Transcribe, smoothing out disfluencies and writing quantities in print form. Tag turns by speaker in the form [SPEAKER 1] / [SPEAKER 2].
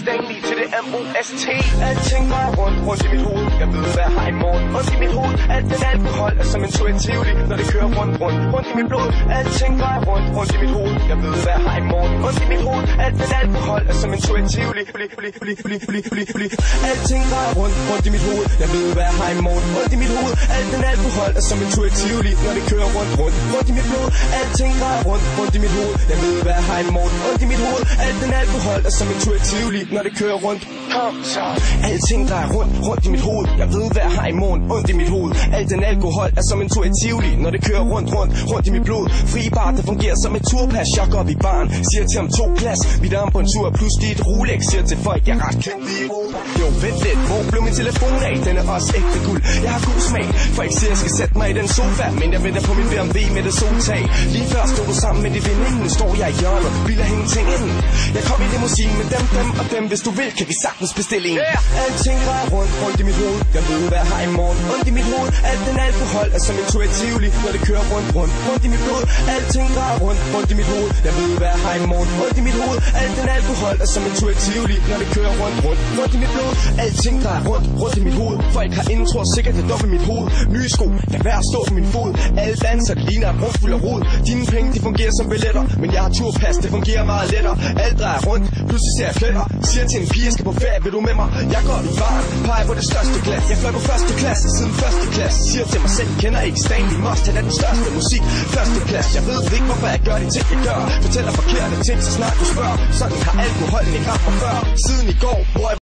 [SPEAKER 1] Stanley til det M-O-S-T. Alting var rundt i mit hoved. Jeg ved, hvad jeg har i morgen. Rundt i mit hoved. Alt den alkohol er som en tur i Tivoli, når det kører rundt i mit blod. Alting var rundt i mit hoved. Jeg ved, hvad jeg har i morgen. Rundt i mit hoved. Alt den alkohol er som en tur i Tivoli. Alting var rundt i mit hoved. Jeg ved, hvad jeg har i morgen. Rundt i mit hoved. Alt den alkohol er som en tur i Tivoli, når det kører rundt i mit blod. Alting var rundt i mit hoved. Jeg ved, hvad jeg har i morgen. Rundt i mit hoved. Alt den alkohol er som en tur i Tivoli, når det kører rundt. Kom så. Alting drejer rundt i mit hoved. Jeg ved, hvad jeg har i morgen. Ondt i mit hoved. Alt den alkohol er som en tur i Tivoli, når det kører rundt i mit blod. Fri bar, det fungerer som et turpas. Jeg går op i baren, siger til ham 2 glas. Vi der på en tur, pludselig et Rolex. Siger til folk, jeg er ret kendt i Europa. Jo, vent lidt, hvor blev min telefon af? Den er også ægte guld. Jeg har god smag, for ikke siger, jeg skal sætte mig i den sofa. Men jeg venter på min BMW med det soltag. Lige før stod du sammen med de veninden. Nu står jeg i hjørnet, vil jeg hænge ting ind. Jeg kom i limousine med dem og dem. Hvis du vil, kan vi sagtens bestille en. Alting drejer rundt i mit hoved. Jeg ved, hvad jeg har i morgen. Ondt i mit hoved. Alt den alkohol er som en tur i Tivoli, når det kører rundt i mit blod. Alting drejer rundt i mit hoved. Jeg ved, hvad jeg har i morgen. Ondt i mit hoved. Alt den alkohol er som en tur i Tivoli, når det kører rundt i mit blod. Alting drejer rundt i mit hoved. Folk har inden tror sikkert, det er dobbelt mit hoved. Nye sko, lad være at stå på min fod. Alle danser, det ligner et rum fuld af rod. Dine penge, de fungerer som billetter, men jeg har turpas, det fungerer meget lettere. Alt drejer rundt, pludselig ser jeg pletter. Siger til en pige, jeg skal på ferie, vil du med mig? Jeg går i baren, peger på det største glas. Jeg fløj på første klasse siden første klasse. Siger til mig selv, kender ikke Stanley Must. Han er den største musik, første klasse. Jeg ved ikke, hvorfor jeg gør de ting, jeg gør. Fortæller forkerte ting, så snart du spørger. Sådan har alkoholen ikke ramt mig før. Siden i går, hvor jeg